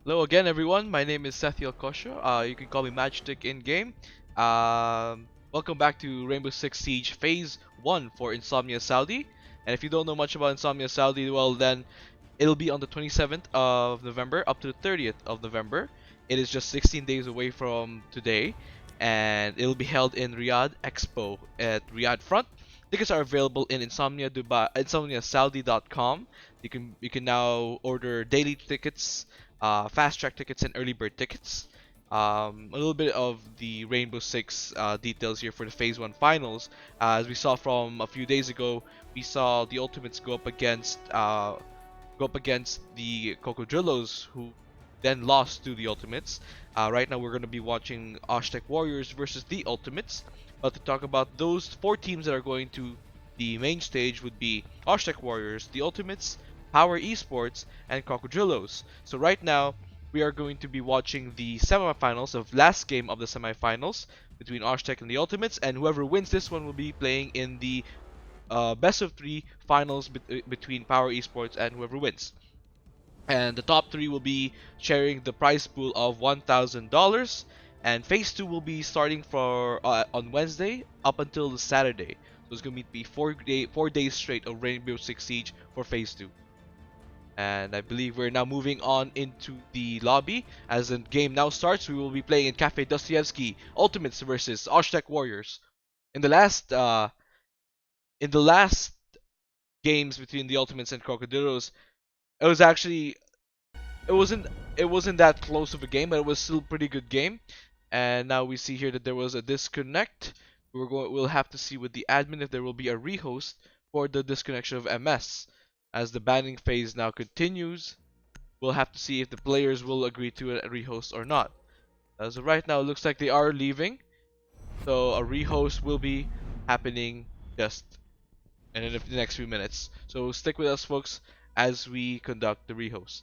Hello again, everyone. My name is Sethiel Kosho. You can call me Matchstick in game. Welcome back to Rainbow Six Siege Phase 1 for Insomnia Saudi. And if you don't know much about Insomnia Saudi, well, then it'll be on the 27th of November up to the 30th of November. It is just 16 days away from today, and it'll be held in Riyadh Expo at Riyadh Front. Tickets are available in Insomnia Dubai, InsomniaSaudi.com. You can now order daily tickets, fast track tickets, and early bird tickets. A little bit of the Rainbow Six details here for the Phase 1 finals. As we saw from a few days ago, we saw the Ultimates go up against the Cocodrillos, who then lost to the Ultimates. Right now, we're going to be watching Osh-Tekk Warriors versus the Ultimates. But to talk about those four teams that are going to the main stage would be Osh-Tekk Warriors, the Ultimates, Power eSports, and Cocodrillos. So right now, we are going to be watching the semifinals of last game of the semifinals between Osh-Tekk and the Ultimates, and whoever wins this one will be playing in the best of three finals between Power eSports and whoever wins. And the top three will be sharing the prize pool of $1,000. And phase two will be starting for on Wednesday up until the Saturday. So it's gonna be 4 days straight of Rainbow Six Siege for phase two. And I believe we're now moving on into the lobby. As the game now starts, we will be playing in Cafe Dostoevsky Ultimates versus Osh-Tekk Warriors. In the last uh, in the last games between the Ultimates and Crocodilos, it was actually it wasn't it wasn't that close of a game, but it was still a pretty good game. And now we see here that there was a disconnect. We'll have to see with the admin if there will be a rehost for the disconnection of MS. As the banning phase now continues, we'll have to see if the players will agree to a rehost or not. As of right now, it looks like they are leaving, so a rehost will be happening just in the next few minutes. So stick with us, folks, as we conduct the rehost.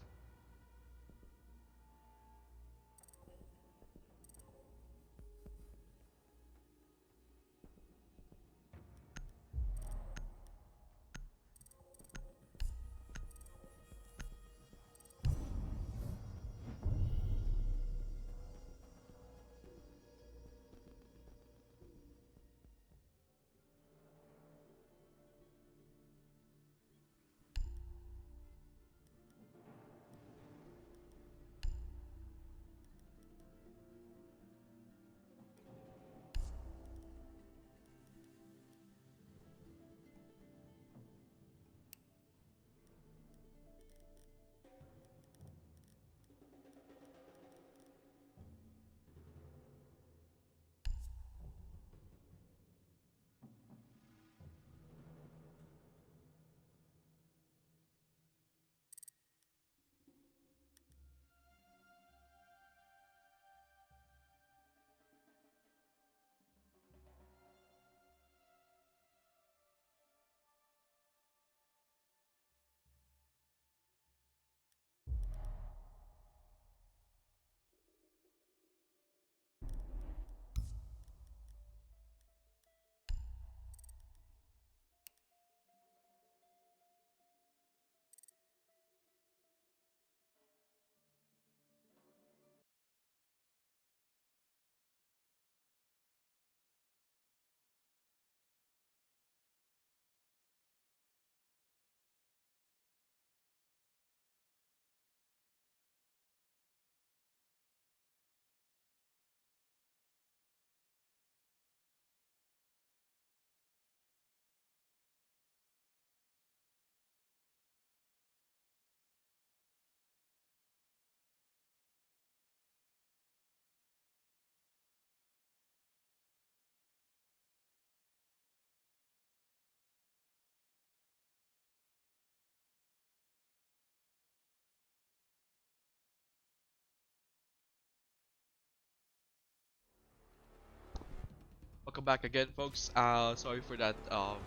Welcome back again, folks. Sorry for that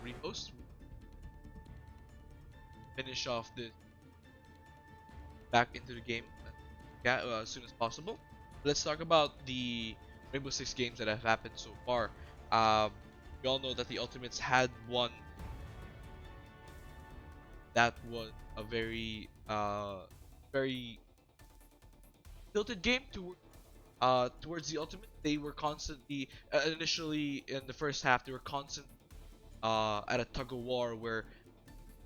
repost. Finish off this back into the game as soon as possible. Let's talk about the Rainbow Six games that have happened so far. Um, we all know that the Ultimates had one that was a very tilted game towards the ultimate. They were constantly initially in the first half they were constant at a tug of war where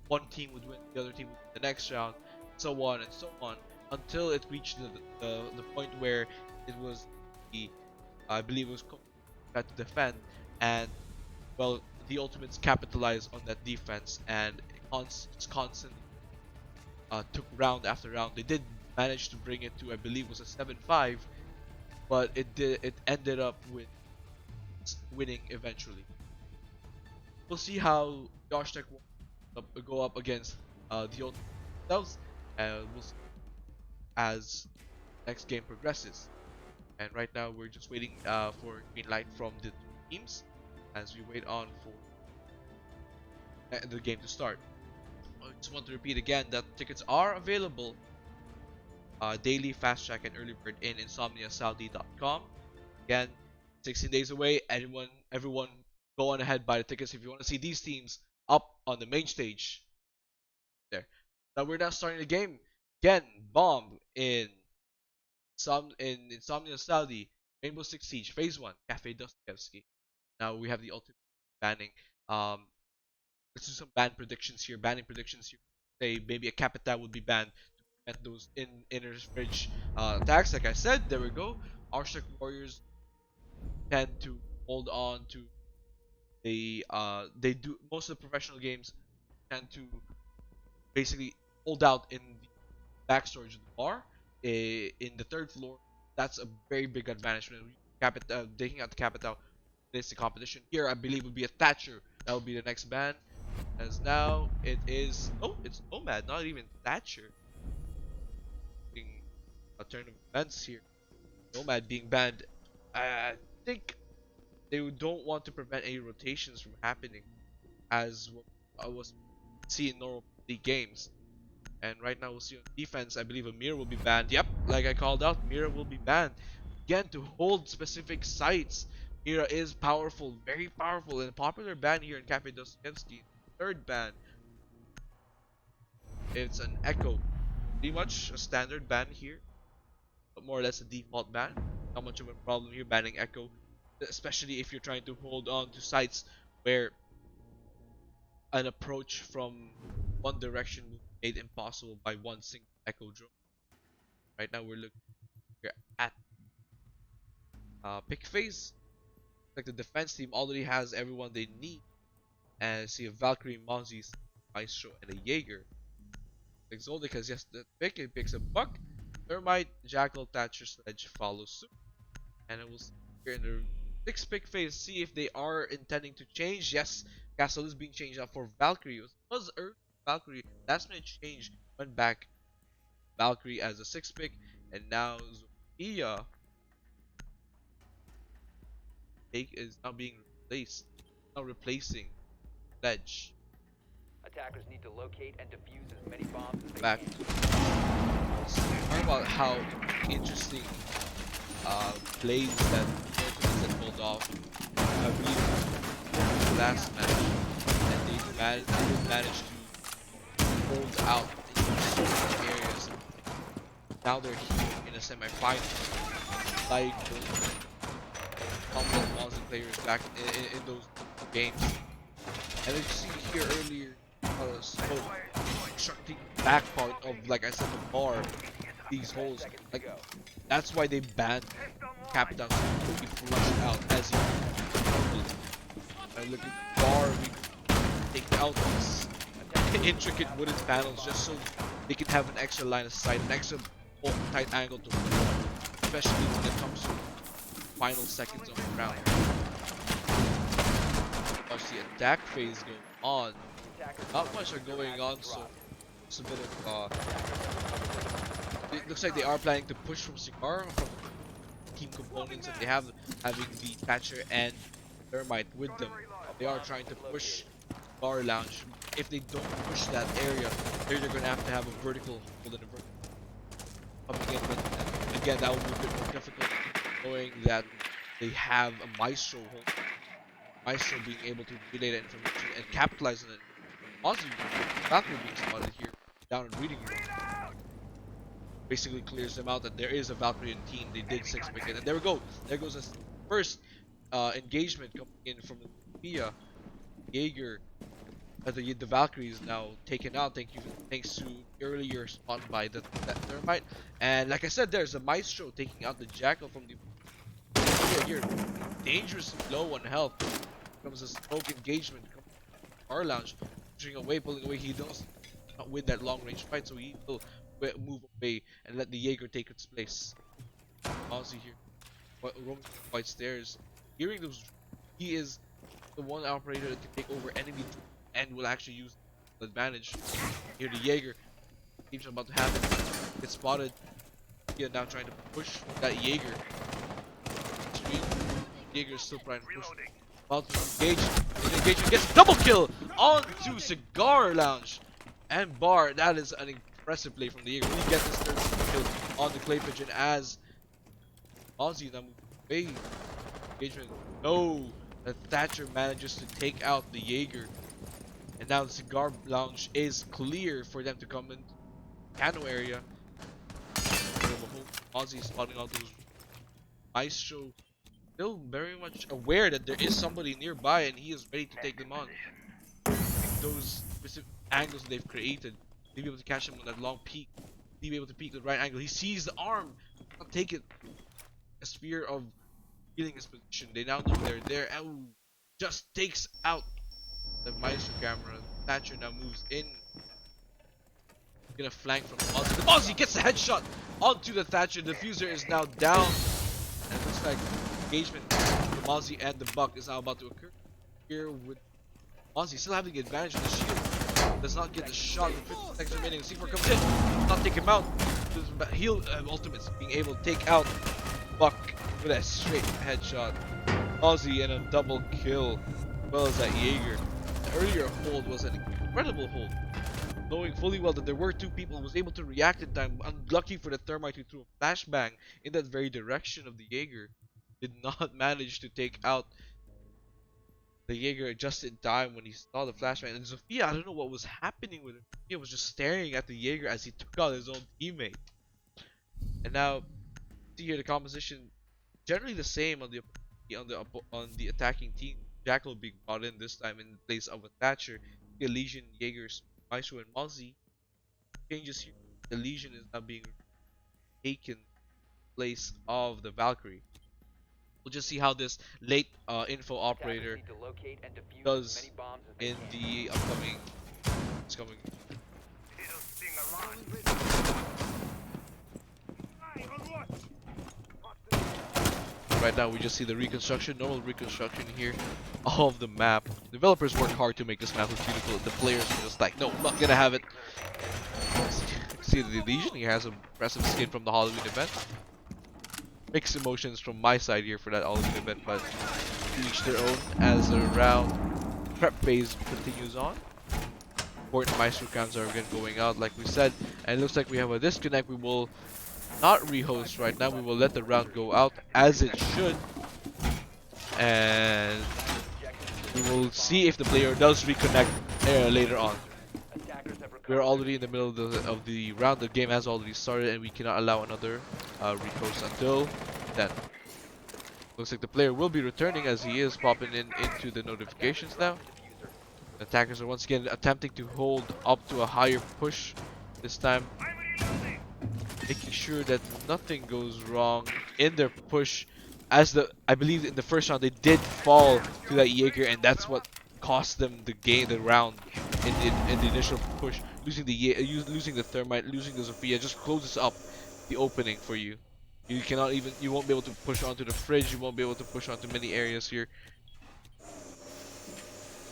one team would win, the other team would win the next round, so on and so on, until it reached the point where it was the I believe it was had to defend, and well, the Ultimates capitalized on that defense, and it's constantly took round after round. They did manage to bring it to, I believe, was a 7-5, but it ended up with winning eventually. We'll see how Osh-Tekk will go up against the Ultimates themselves, and we'll see as next game progresses. And right now we're just waiting for green light from the teams as we wait on for the game to start. I just want to repeat again that tickets are available daily, fast track, and early bird in insomniasaudi.com. Again, 16 days away. Everyone, go on ahead, buy the tickets if you want to see these teams up on the main stage. There. Now we're now starting the game. Again, bomb in Insomnia Saudi, Rainbow Six Siege, Phase 1, Cafe Dostoevsky. Now we have the ultimate banning. Let's do some banning predictions here. Say maybe a Capita would be banned to prevent those inner fridge attacks. Like I said, there we go. Osh-Tekk Warriors tend to hold on to they do most of the professional games tend to basically hold out in the back storage of the bar in the third floor. That's a very big advantage when taking out the Capita. This the competition here. I believe would be a Thatcher. That will be the next ban. As now it is. Oh, it's Nomad, not even Thatcher. Being a turn of events here. Nomad being banned. I think they don't want to prevent any rotations from happening, as I was see in normal league games. And right now we'll see on defense, I believe Amir will be banned. Yep, like I called out, Mira will be banned. Again, to hold specific sites. Mira is powerful, very powerful, and a popular ban here in Cafe Dostoevsky. Third ban, it's an Echo. Pretty much a standard ban here, but more or less a default ban. Not much of a problem here banning Echo, especially if you're trying to hold on to sites where an approach from one direction will be made impossible by one single Echo drone. Right now we're looking here at pick phase. Like the defense team already has everyone they need, and see a Valkyrie, Monzies, Maestro, and a Jaeger. Like Zoldyck has just the pick, he picks a Buck, Thermite, Jackal, Thatcher, Sledge follows suit, and it will see here in the 6 pick phase. See if they are intending to change. Yes, Castle is being changed out for Valkyrie. It was early Valkyrie, last minute change, went back Valkyrie as a 6 pick, and now Zofia is now being replaced, now replacing Ledge. Attackers need to locate and defuse as many bombs as they Back. can. Talk about how interesting plays that Ultimates pulled off. I believe the last match, and they managed to hold out in so many areas. Now they're here in a semi-final, like prominent Aussie players back in those games. And as you see here earlier, Smoke constructing back part of, like I said, the bar, these holes. Like that's why they banned Captain to be flushed out as you look at the bar, we take out these intricate wooden panels just so they can have an extra line of sight, an extra tight angle to especially when it comes to final seconds of the round. Watch the attack phase go on. Not much are going on, so it's a bit of it looks like they are planning to push from Cigar from team components that they have, having the Thatcher and Thermite with them. They are trying to push Bar Lounge. If they don't push that area, they're either gonna have to have a vertical hold and a vertical coming in, but again that will be a bit more difficult knowing that they have a Maestro hold. Maestro being able to relay that information and capitalize on it. Ozzy Valkyrie being spotted here down in reading room. basically clears them out that there is a Valkyrian team. They did 6 wicked, and there we go. There goes the first engagement coming in from the Sophia. Jaeger, the Valkyrie is now taken out. Thanks to earlier spawn by that thermite. And like I said, there's a Maestro taking out the Jackal from the here. Dangerously low on health. Comes a smoke engagement. Car lounge, pushing away, pulling away. He does not win that long range fight, so he will move away and let the Jaeger take its place. Ozzy here, roaming white stairs, hearing those. He is the one operator that can take over enemy and will actually use the advantage. Here the Jaeger, keeps about to happen. Gets spotted. He now trying to push that Jaeger. Jaeger is still trying to push. About to engage. The engagement gets double kill onto Cigar Lounge and Bar. That is an impressive play from the Jaeger. We get this third kill on the Clay Pigeon as Ozzy now moves away. Engagement. No. The Thatcher manages to take out the Jaeger. And now the Cigar Lounge is clear for them to come in Cano area. Ozzy spotting out those Maestro. Still very much aware that there is somebody nearby and he is ready to take them on. Those specific angles that they've created, they'll be able to catch him on that long peak. He'll be able to peek the right angle. He sees the arm. Can't take it. A sphere of feeling his position. They now know they're there. And just takes out the Maestro camera. Thatcher now moves in. Gonna flank from Ozzy. The Ozzy gets a headshot onto the Thatcher. The Diffuser is now down. And it looks like engagement from Ozzy and the Buck is now about to occur. Here with Ozzy still having the advantage of the shield. Does not get the shot with 50 seconds remaining. C4 comes in. Does not take him out. Heal Ultimates being able to take out Buck with a straight headshot. Ozzy and a double kill, as well as that Jaeger. The earlier hold was an incredible hold. Knowing fully well that there were two people, was able to react in time. Unlucky for the Thermite who threw a flashbang in that very direction of the Jaeger. Did not manage to take out the Jaeger just in time when he saw the flashbang. And Sophia, I don't know what was happening with him. Sophia was just staring at the Jaeger as he took out his own teammate. And now, see here the composition generally the same on the attacking team. Jackal being brought in this time in place of a Thatcher. The Legion, Jaegers, Maestro, and Mozzie. Changes here. The Legion is now being taken in place of the Valkyrie. We'll just see how this late info operator does in the upcoming. It's coming. Right now we just see the reconstruction, normal reconstruction here of the map. Developers work hard to make this map look beautiful. The players are just like, no, I'm not gonna have it. See the Legion, he has a impressive skin from the Halloween event. Mixed emotions from my side here for that Halloween event, but each their own as the round prep phase continues on. Important Maestro cams are again going out like we said, and it looks like we have a disconnect. We will not rehost right now. We will let the round go out as it should, and we will see if the player does reconnect later on. We're already in the middle of the round. The game has already started, and we cannot allow another rehost until then. Looks like the player will be returning as he is popping into the notifications now. The attackers are once again attempting to hold up to a higher push this time, making sure that nothing goes wrong in their push. As I believe in the first round they did fall to that Jaeger, and that's what cost them the round in the initial push. Losing the Thermite, losing the Sophia just closes up the opening for you. You won't be able to push onto the fridge. You won't be able to push onto many areas here.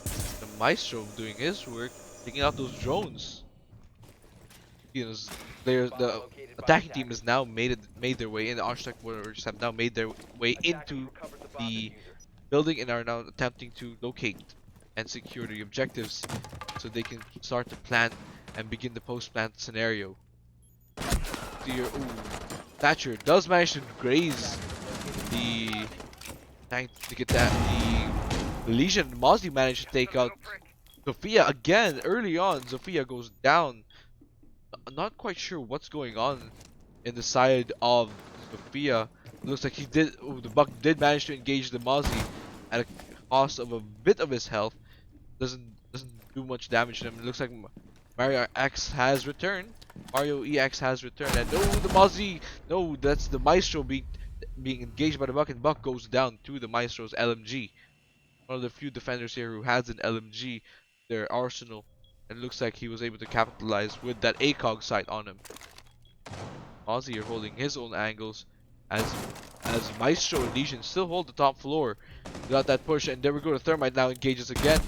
The Maestro doing his work, taking out those drones. You know, the attacking team has now made their way in. The Osh-Tekk warriors have now made their way into the building and are now attempting to locate and secure the objectives so they can start to plan and begin the post-plant scenario. Thatcher does manage to graze the tank to get that. The Legion and Mozzie managed to take out Sophia again early on. Sophia goes down. I'm not quite sure what's going on in the side of Sophia. It looks like the Buck did manage to engage the Mozzie at a cost of a bit of his health. Doesn't do much damage to him. It looks like Mario X has returned. Mario EX has returned, and no, the Mozzie, no, that's the Maestro being engaged by the Buck, and Buck goes down to the Maestro's LMG. One of the few defenders here who has an LMG, their arsenal, and it looks like he was able to capitalize with that ACOG sight on him. Ozzy are holding his own angles as Maestro and Legion still hold the top floor. Got that push, and there we go. The Thermite now engages again.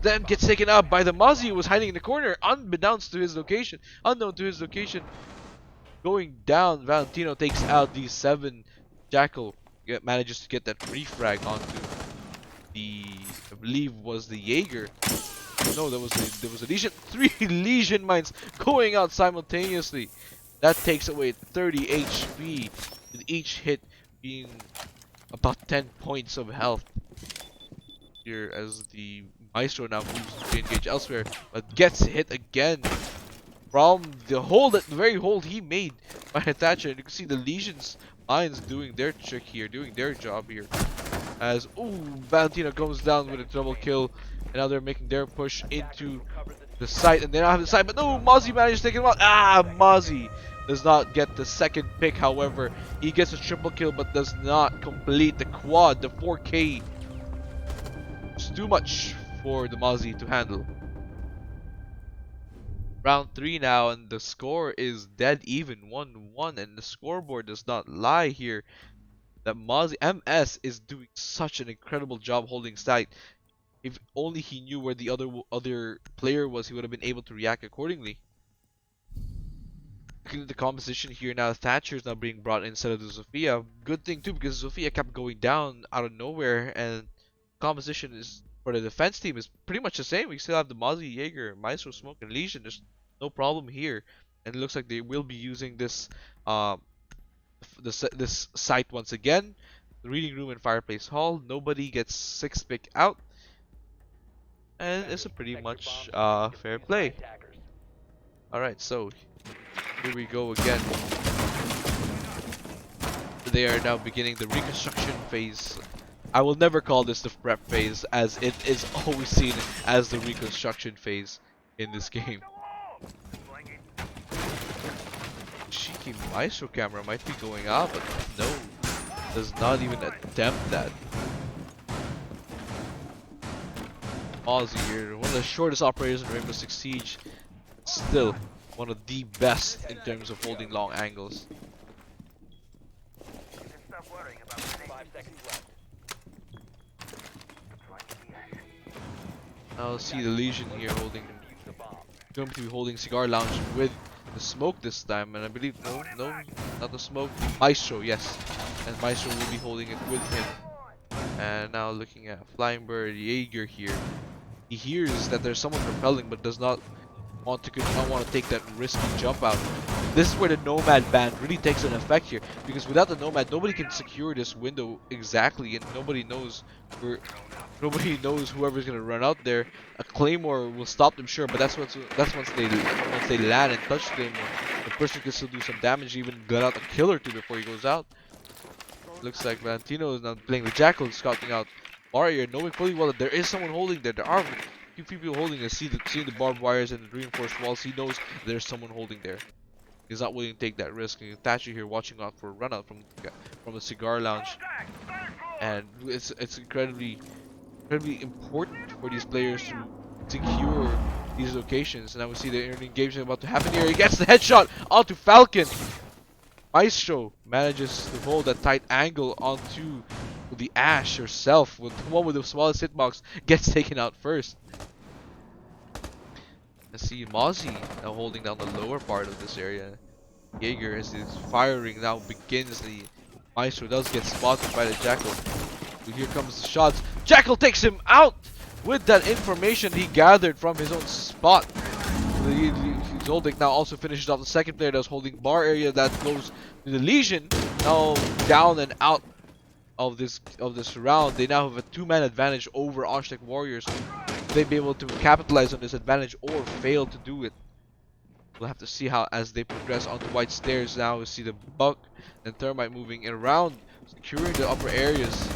Then gets taken out by the Mozzie, who was hiding in the corner, unbeknownst to his location, unknown to his location. Going down, Valentino takes out the 7. Jackal manages to get that refrag onto the, I believe was the Jaeger. No, there was a Legion. 3 Legion mines going out simultaneously. That takes away 30 HP, with each hit being about 10 points of health. Here as the Maestro now moves to engage elsewhere, but gets hit again from the very hole he made by Thatcher. And you can see the Legion's mines doing their trick here, doing their job here. As Valentino comes down with a double kill, and now they're making their push into the site, and they don't have the site, but no, Mozzie managed to take him out. Mozzie does not get the second pick. However, he gets a triple kill, but does not complete the quad, the 4K. It's too much for the Mozzie to handle. Round 3 now, and the score is dead even, 1-1, and the scoreboard does not lie here. That Mozzie MS is doing such an incredible job holding site. If only he knew where the other player was, he would have been able to react accordingly. Looking at the composition here now, Thatcher is now being brought in instead of the Sophia. Good thing too, because Sophia kept going down out of nowhere, and composition is for the defense team is pretty much the same. We still have the Mozzie, Jaeger, Maestro, Smoke, and Legion. There's no problem here, and it looks like they will be using this this site once again. The reading room and fireplace hall. Nobody gets 6th pick out, and it's a pretty much fair play. Alright, so here we go again. They are now beginning the reconstruction phase. I will never call this the prep phase, as it is always seen as the reconstruction phase in this game. Cheeky Maestro camera might be going out, but no, does not even attempt that. Ozzy here, one of the shortest operators in Rainbow Six Siege, still one of the best in terms of holding long angles. 5 seconds left. Now see the Legion here holding, going to be holding Cigar Lounge with the Smoke this time, and I believe no, not the Smoke, Maestro, yes, and Maestro will be holding it with him. And now looking at Flying Bird Jaeger here, he hears that there's someone repelling, but does not want to take that risky jump out. This is where the Nomad ban really takes an effect here, because without the Nomad, nobody can secure this window exactly, and nobody knows whoever's gonna run out there. A Claymore will stop them, sure, but that's once they land and touch them, the person can still do some damage, even let out a kill or two before he goes out. Looks like Valentino is now playing the Jackal, scouting out Warrior, knowing fully well that there is someone holding there. There are a few people holding it. Seeing the barbed wires and the reinforced walls, he knows there's someone holding there. He's not willing to take that risk. And Thatcher here watching out for a run out from the Cigar Lounge, and it's incredibly important for these players to secure these locations. And now we see the engagement about to happen here. He gets the headshot onto Falcon. Maestro manages to hold that tight angle onto the Ash herself, with the one with the smallest hitbox gets taken out first. Let's see Mozzie now holding down the lower part of this area. Jaeger, as his firing now begins, the Maestro does get spotted by the Jackal. But here comes the shots. Jackal takes him out with that information he gathered from his own spot. Zoldyck now also finishes off the second player that was holding bar area that goes to the Legion. Now down and out of this round. They now have a 2-man advantage over Osh-Tekk Warriors. They'd be able to capitalize on this advantage or fail to do it. We'll have to see how as they progress onto white stairs. Now we see the Buck and Thermite moving around, securing the upper areas.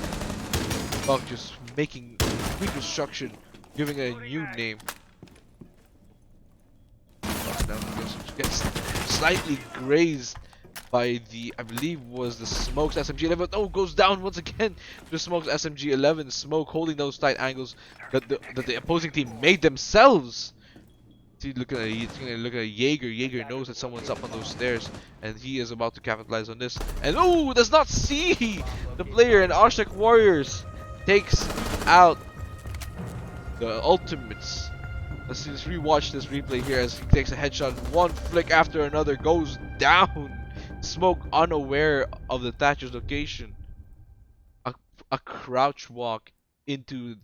Buck just making reconstruction, giving it a new name. Now he gets slightly grazed by the, I believe was the Smokes SMG-11. Oh, goes down once again. The Smokes SMG-11. Smoke holding those tight angles that the opposing team made themselves. See, looking at Jaeger. Jaeger knows that someone's up on those stairs, and he is about to capitalize on this. And oh, does not see the player. And Osh-Tekk Warriors takes out the Ultimates. Let's rewatch this replay here as he takes a headshot. One flick after another goes down. Smoke unaware of the Thatcher's location. A crouch walk into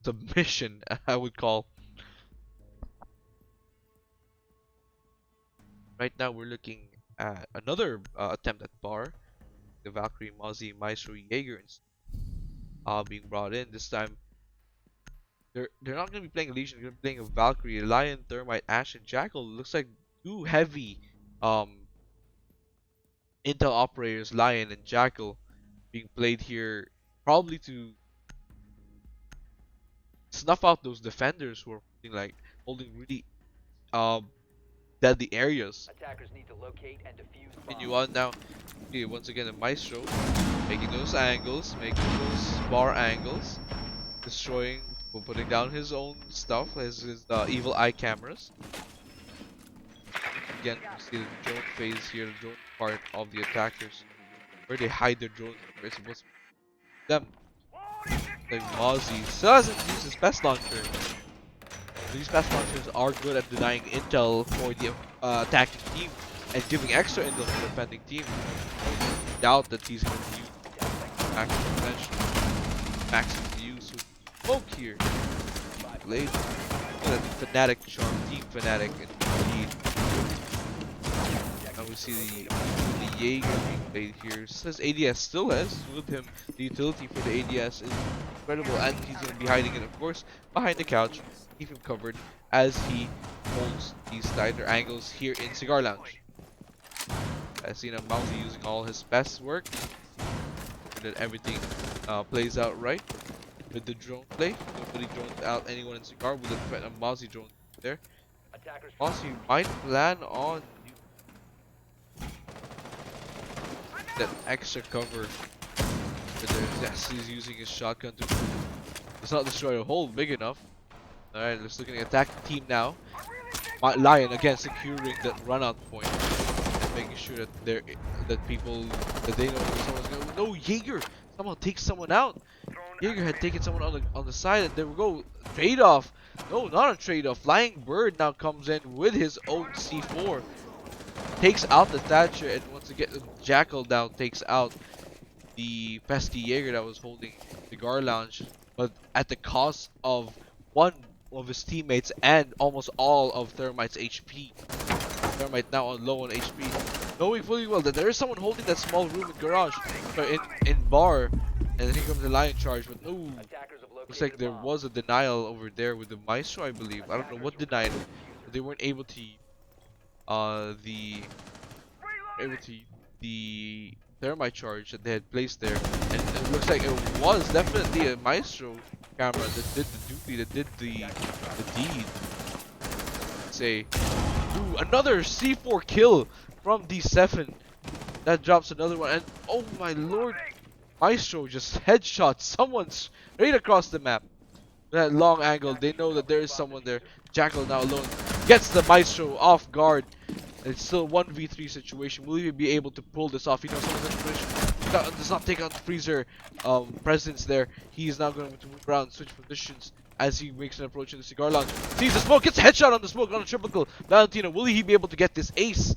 submission, I would call. Right now we're looking at another attempt at bar. The Valkyrie, Mozzie, Maestro, Jaeger being brought in. This time they're not going to be playing a Legion, they're going to be playing a Valkyrie, Lion, Thermite, Ash, and Jackal. Looks like two heavy Intel operators, Lion and Jackal, being played here, probably to snuff out those defenders who are holding really deadly areas. Attackers need to locate and defuse Continue on now. Okay, once again, the Maestro making those angles, making those bar angles, destroying, putting down his own stuff, his evil eye cameras. Again, you see the drone phase here, the drone part of the attackers, where they hide their drones. Where it's supposed to be them. Like Mozzie still hasn't used his best launcher. These best launchers are good at denying intel for the attacking team and giving extra intel to the defending team. I doubt that he's going to use maximum potential, maximum views. So Smoke here. Blade. Fnatic charm, team Fnatic indeed. Now we see the Jaeger being played here. Says ADS still has with him the utility for the ADS is incredible, and he's going to be hiding it, of course, behind the couch. Keep him covered as he holds these tighter angles here in Cigar Lounge. I've seen Mousy using all his best work, and that everything plays out right with the drone play. Nobody drones out anyone in Cigar with the threat of Mousy drone there. Mousy might plan on that extra cover. Yes, he's using his shotgun to does not destroy a hole big enough. Alright, let's look at the attack team now. Lion again securing that run out point and making sure that they know where someone's going. No, Jaeger somehow takes someone out. Jaeger had taken someone on the side, and there we go. Trade off. No, not a trade off. Flying Bird now comes in with his own C4. Takes out the Thatcher, and once again Jackal now takes out the pesky Jaeger that was holding the Cigar Lounge, but at the cost of one of his teammates and almost all of Thermite's HP. Thermite now on low on HP, knowing fully well that there is someone holding that small room in garage, in bar, and then here comes the Lion charge. But no, looks like there was a denial over there with the Maestro, I believe. I don't know what denied it, but they weren't able to the Thermite charge that they had placed there, and it looks like it was definitely a Maestro camera that did the duty, that did the deed. Say, ooh, another C4 kill from D7. That drops another one, and oh my lord, Maestro just headshot someone right across the map. That long angle, they know that there is someone there. Jackal now alone gets the Maestro off guard. It's still 1v3 situation. Will he be able to pull this off? You know, someone's in position. Does not take out the Freezer presence there. He is now going to move around, switch positions as he makes an approach in the Cigar Lounge. Sees the smoke, gets a headshot on the smoke on a triple kill. Valentino, will he be able to get this ace?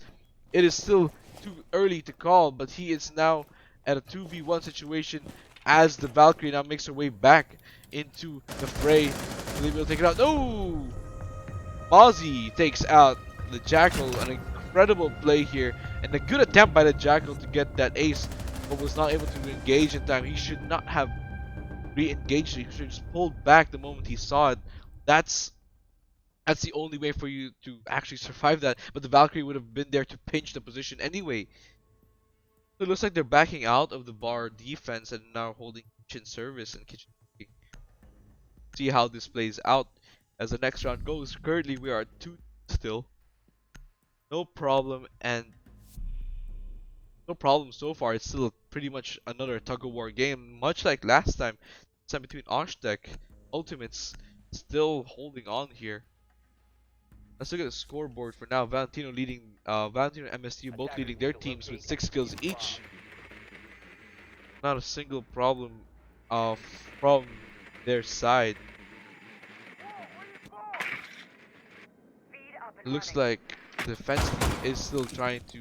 It is still too early to call, but he is now at a 2v1 situation as the Valkyrie now makes her way back into the fray. Will he be able to take it out? No! Mozzie takes out the Jackal. An incredible play here, and a good attempt by the Jackal to get that ace, but was not able to engage in time. He should not have re-engaged. He should have just pulled back the moment he saw it. That's That's the only way for you to actually survive that. But the Valkyrie would have been there to pinch the position anyway. So it looks like they're backing out of the bar defense and now holding kitchen service and kitchen cooking. See how this plays out as the next round goes. Currently, we are at 2 still. No problem, and no problem so far. It's still pretty much another tug-of-war game, much like last time. This time between Osh-Tekk, Ultimates, still holding on here. Let's look at the scoreboard for now. Valentino and MSU both leading their teams with 6 kills each. Not a single problem from their side. It looks like the defense team is still trying to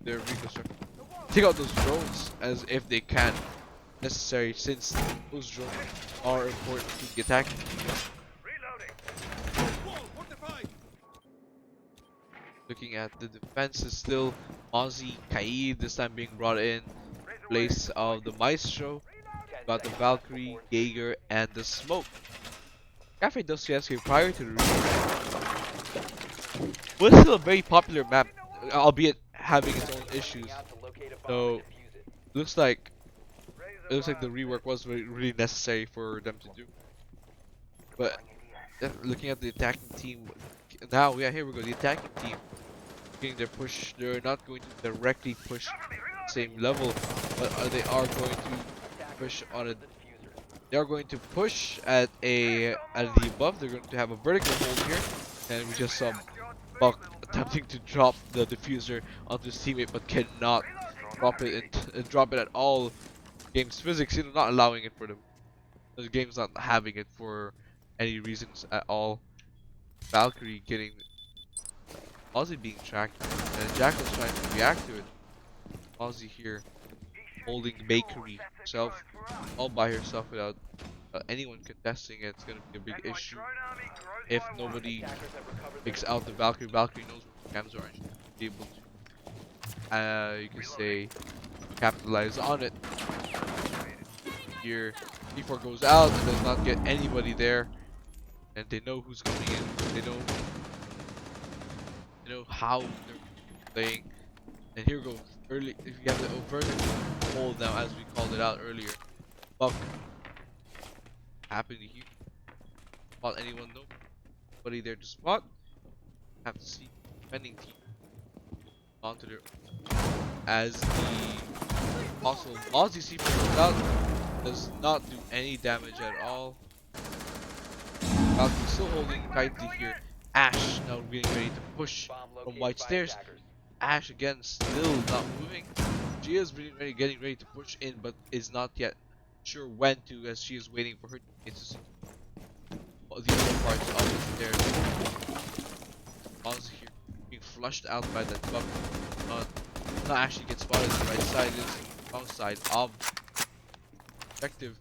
their reconstruct. Take out those drones as if they can. Necessary since those drones are important to the attacking team. Looking at the defense is still Ozzy Kaid this time being brought in place of the Maestro. Got the Valkyrie, Jaeger, and the Smoke. Cafe Dostoevsky prior to the release was still a very popular map, albeit having its own issues. So looks like the rework was really necessary for them to do. But looking at the attacking team now, yeah, here we go. The attacking team getting their push. They're not going to directly push same level, but they are going to push on a. They are going to push at the above. They're going to have a vertical hold here, and we just saw Buck attempting to drop the diffuser onto his teammate, but cannot drop it and drop it at all. Game's physics, not allowing it for them. The game's not having it for any reasons at all. Valkyrie getting Ozzy being tracked, and Jackal's trying to react to it. Ozzy here holding Bakery herself, all by herself without anyone contesting it. It's gonna be a big issue if nobody picks out the Valkyrie. Valkyrie knows where the cams are and she'll be able to, you can say, capitalize on it. Here, C4 goes out and does not get anybody there, and they know who's coming in. They know how they're playing. And here goes early. If you have the vertical hold now, as we called it out earlier, Buck happened here. Spot anyone? No. Nobody there to spot. Have to see defending team onto their as the possible Aussie C4 goes out. Does not do any damage at all. Valkyrie still holding tightly here. Ash now getting ready to push from White Stairs. Ash again still not moving. She is getting ready to push in, but is not yet sure when to, as she is waiting for her teammates to see the other parts of the stairs. Ozzy here being flushed out by that buck. Not actually get spotted on the right side. It is the wrong side of effective.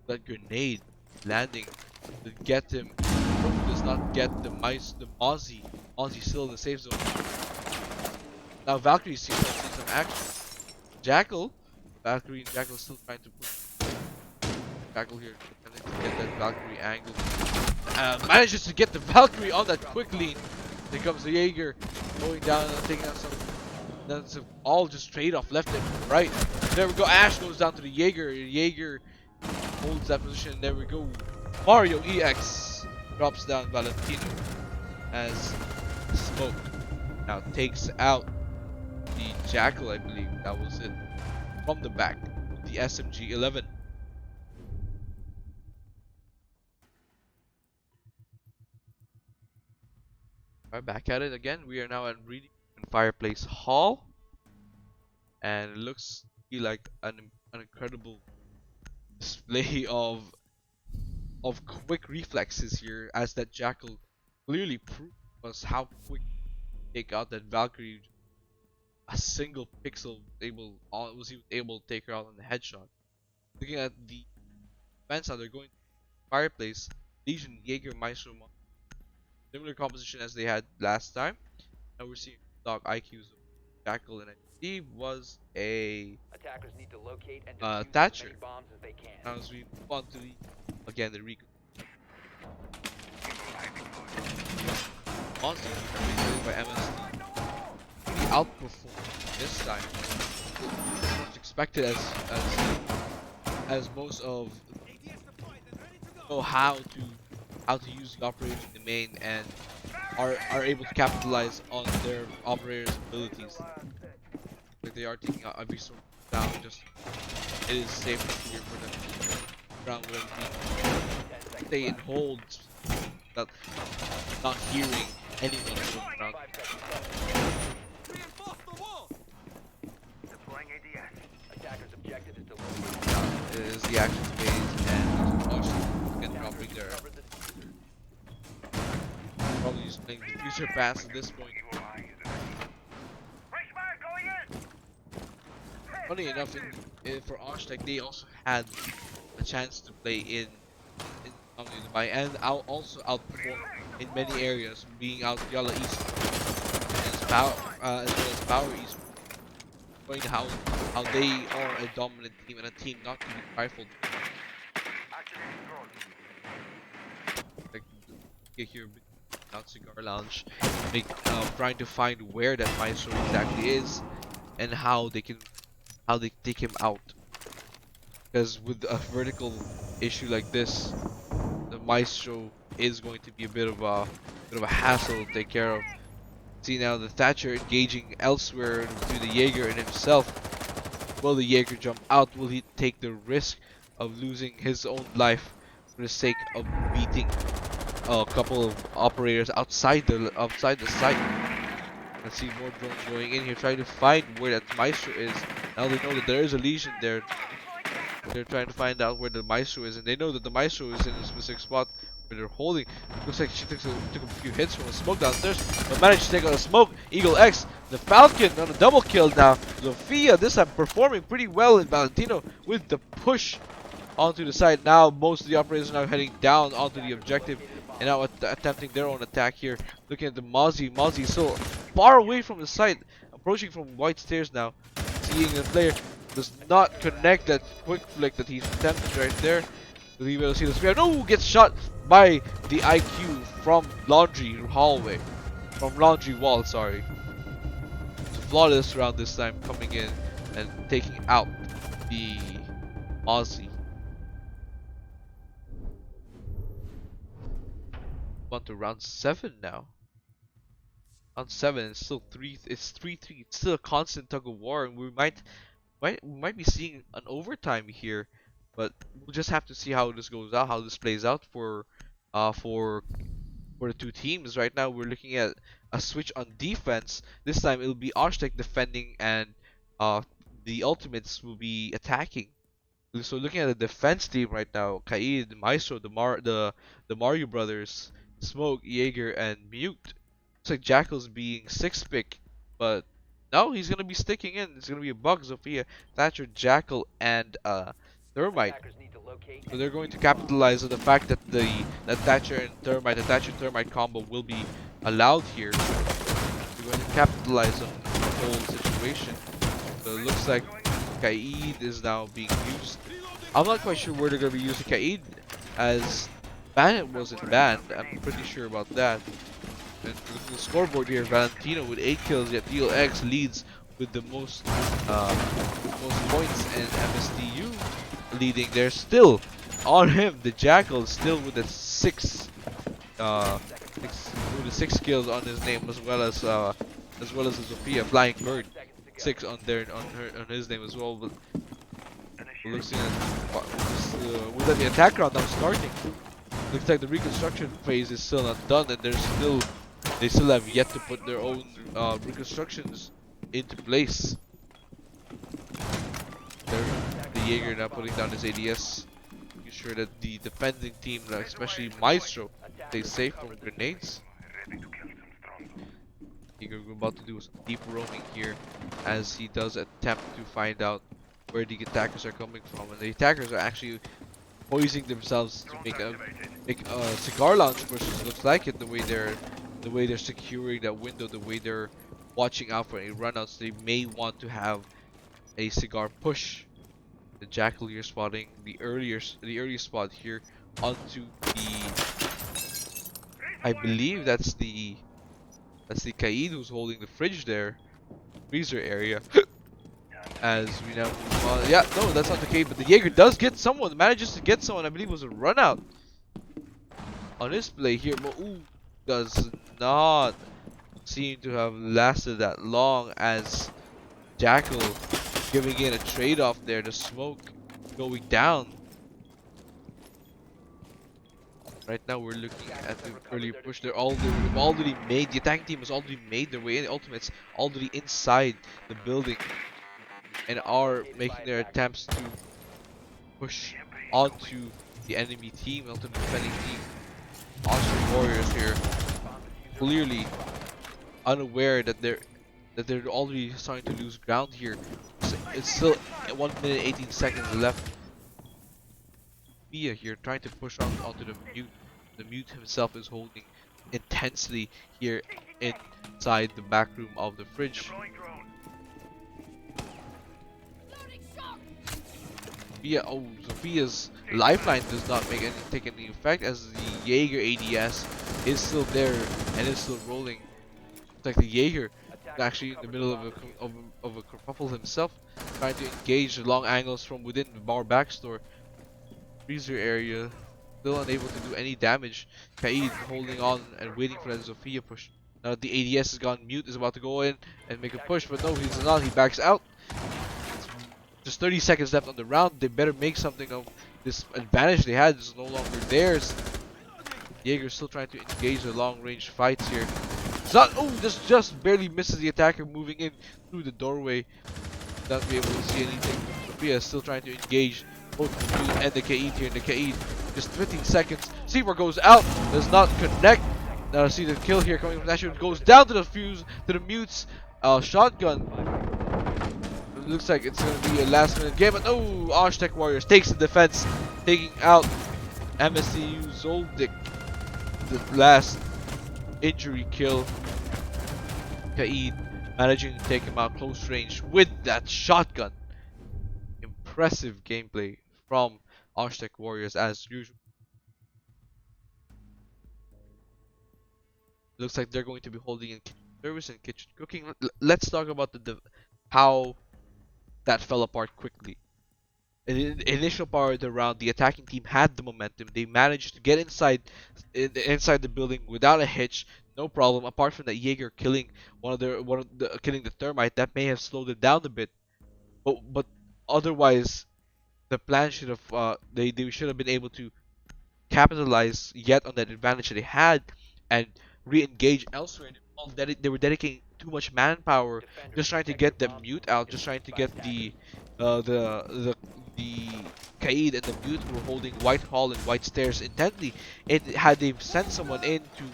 That grenade landing to get him. Does not get the Ozzy. Ozzy still in the safe zone. Now Valkyrie sees some action. Jackal. Valkyrie and Jackal still trying to push. Jackal here trying to get that Valkyrie angle. Manages to get the Valkyrie on that quick lean. Here comes the Jaeger going down and taking out some. That's all just trade off left and right. There we go. Ash goes down to the Jaeger. Jaeger holds that position. There we go. Mario EX drops down Valentino as Smoke now takes out the Jackal, I believe that was it, from the back, the SMG-11. Alright, back at it again. We are now at Reading Fireplace Hall, and it looks to be like an incredible display of quick reflexes here, as that Jackal clearly proved us how quick to take out that Valkyrie. A single pixel was even able to take her out on the headshot. Looking at the defense, how they're going to Fireplace, Legion, Jaeger, Maestro, similar composition as they had last time. Now we're seeing dog IQs of Jackal, and I believe was a Attackers need to locate and defuse Thatcher. as many bombs as they can. Now as we move on to the recon. Monster played by MSD. He outperformed this time. It was expected as most of know how to use the operators in the main and are able to capitalize on their operators' abilities. Like they are taking out every sort down. Just it is safe here for them to ground when stay in holds, not hearing anyone moving around. Attacker's objective is to locate. It is the action phase and Osh-Tekk again dropping their probably just playing the future pass at this point. Funny enough, for Osh-Tekk, they also had a chance to play in Insomnia Dubai and also outperform in many areas, being out Yalla East as well as Power East, showing how they are a dominant team and a team not to be trifled. Like here, out Cigar Lounge, trying to find where that Maestro exactly is and how they take him out. Because with a vertical issue like this, the Maestro is going to be a bit of a hassle to take care of. See now the Thatcher engaging elsewhere to the Jaeger and himself. Will the Jaeger jump out? Will he take the risk of losing his own life for the sake of beating a couple of operators outside the site? Let's see more drones going in here, trying to find where that Maestro is. Now they know that there is a Legion there. They're trying to find out where the Maestro is, and they know that the Maestro is in a specific spot where they're holding. Looks like she took a few hits from the smoke downstairs, but managed to take out a smoke. Eagle X, the Falcon on a double kill now. Zofia this time performing pretty well in Valentino with the push onto the side. Now most of the operators are now heading down onto the objective and now attempting their own attack here. Looking at the Mozzie. Mozzie still far away from the site, approaching from white stairs now. Seeing the player does not connect that quick flick that he's attempted right there. Will he be able to see the spear? No, gets shot by the IQ from Laundry Hallway. From Laundry Wall, sorry. It's a flawless round this time, coming in and taking out the Aussie. On to round 7 now. Round 7 is still 3. It's 3-3. It's still a constant tug of war, and we might be seeing an overtime here, but we'll just have to see how this goes out, how this plays out for the two teams. Right now, we're looking at a switch on defense. This time, it'll be Osh-Tekk defending, and the Ultimates will be attacking. So looking at the defense team right now, Kaid, Maestro, the Mario brothers, Smoke, Jaeger, and Mute. Looks like Jackal's being 6th pick, but no, he's gonna be sticking in. It's gonna be a Bug, Zofia, Thatcher, Jackal, and Thermite. So they're going to capitalize on the fact that the Thatcher and Thermite combo will be allowed here. They're going to capitalize on the whole situation. So it looks like Kaid is now being used. I'm not quite sure where they're going to be using Kaid, as Bandit wasn't banned. I'm pretty sure about that. And looking at the scoreboard here, Valentino with 8 kills, yet DLX leads with the most points, and MSDU leading. They're still on him. The Jackal still with the 6 kills on his name, as well as the Zofia Flying Bird 6 on his name as well. But looking at with the attack round now starting, looks like the reconstruction phase is still not done, and they still have yet to put their own reconstructions into place. The Jaeger now putting down his ADS, making sure that the defending team, especially Maestro, stays safe from grenades. Jaeger about to do some deep roaming here, as he does attempt to find out where the attackers are coming from, and the attackers are actually poising themselves to make a cigar lounge push. Looks like it, the way they're securing that window, the way they're watching out for any runouts. They may want to have a cigar push. The Jackal here spotting the earliest spot here onto the, I believe that's the Let's see Kaid who's holding the fridge there. Freezer area. As we now move on. Yeah, no, that's not the case, but the Jaeger does get someone, manages to get someone. I believe it was a run out on this play here, but ooh, does not seem to have lasted that long as Jackal giving in a trade-off there, the smoke going down. Right now we're looking at the early push. They've already made, the attacking team has already made their way in. The Ultimates already inside the building and are making their attempts to push onto the enemy team, ultimate defending team. Osh-Tekk Warriors here, clearly unaware that they're already starting to lose ground here. It's still 1 minute 18 seconds left. Mia here trying to push onto the mute. The mute himself is holding intensely here inside the back room of the fridge. Sophia's lifeline does not take any effect as the Jaeger ADS is still there and is still rolling. It's like the Jaeger is actually in the middle of a kerfuffle himself, trying to engage the long angles from within the bar backstore. Freezer area, still unable to do any damage. Kaid holding on and waiting for that Sophia push. Now that the ADS has gone mute, is about to go in and make a push, but no, he's not. He backs out. Just 30 seconds left on the round. They better make something of this advantage they had. It's no longer theirs. Jaeger's still trying to engage the long-range fights here. It's not. Oh, this just barely misses the attacker moving in through the doorway. Not be able to see anything. Sophia is still trying to engage both the Mute and the Kaid here. And the Kaid, just 15 seconds. Seaver goes out. Does not connect. Now see the kill here coming from Nashor. Goes down to the fuse, to the Mutes. Shotgun. It looks like it's going to be a last minute game, but no! Osh-Tekk Warriors takes the defense, taking out MSCU Zoldyck. The last injury kill. Kaid managing to take him out close range with that shotgun. Impressive gameplay from Osh-Tekk Warriors as usual. Looks like they're going to be holding in kitchen service and kitchen cooking. Let's talk about how that fell apart quickly. In the initial part of the round, the attacking team had the momentum. They managed to get inside the building without a hitch, no problem. Apart from that Jaeger killing killing the thermite, that may have slowed it down a bit. But otherwise, the plan should have they should have been able to capitalize yet on that advantage that they had and re-engage elsewhere. They were dedicating too much manpower just trying to get the mute out, just trying to get the Kaid and the mute were holding White Hall and White Stairs intently. Had they sent someone in to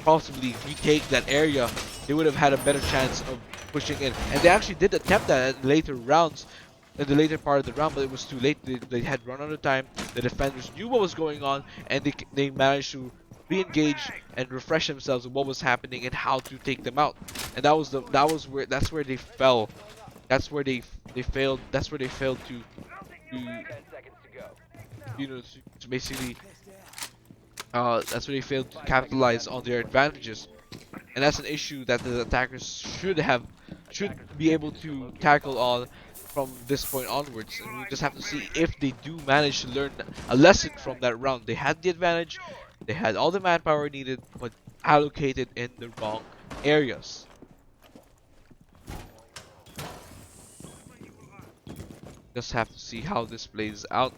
possibly retake that area, they would have had a better chance of pushing in. And they actually did attempt that in later rounds, in the later part of the round, but it was too late. They had run out of time. The defenders knew what was going on, and they managed to re-engage and refresh themselves with what was happening and how to take them out. And that's where they fell. That's where they failed. That's where they failed to basically that's where they failed to capitalize on their advantages. And that's an issue that the attackers should be able to tackle on from this point onwards. And we just have to see if they do manage to learn a lesson from that round. They had the advantage, they had all the manpower needed, but allocated in the wrong areas. Just have to see how this plays out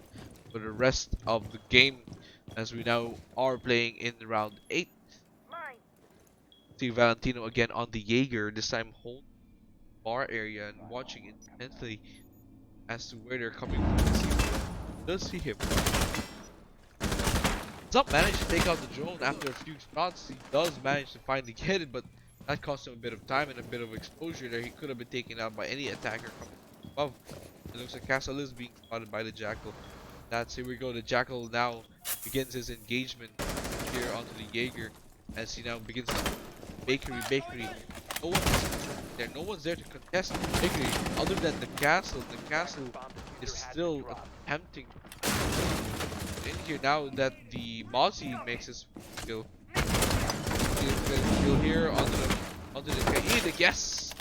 for the rest of the game, as we now are playing in round 8. See Valentino again on the Jaeger, this time holding bar area and watching intently as to where they're coming from. Does see him. Does not manage to take out the drone after a few shots. He does manage to finally get it, but that cost him a bit of time and a bit of exposure there. He could have been taken out by any attacker coming above. It looks like Castle is being spotted by the Jackal. Here we go. The Jackal now begins his engagement here onto the Jaeger as he now begins his bakery. No one's there to contest the bakery other than the Castle. The Castle is still attempting in here now that the Mozzie makes his kill. Kill here on the Onto the Kaid, yes!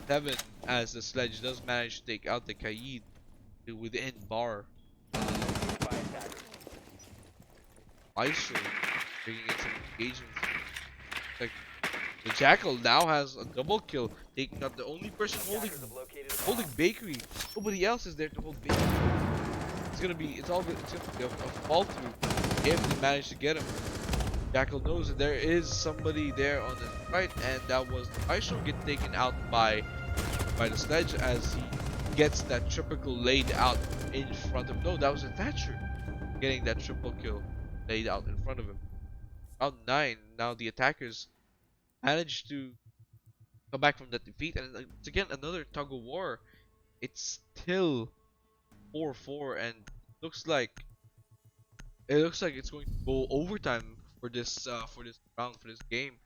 7 as the sledge does manage to take out the Kaid within bar. Maestro bringing in some engagements. Like the Jackal now has a double kill, taking out the only person holding Bakery. Nobody else is there to hold Bakery. It's gonna be a fall through if they manage to get him. Jackal knows that there is somebody there on the right, and that was the Maestro get taken out by the sledge as he gets that triple kill laid out in front of him. No, that was a Thatcher getting that triple kill laid out in front of him. Round 9, now the attackers managed to come back from that defeat, and it's again another tug of war. It's still 4-4, and looks like it's going to go overtime for this round, for this game,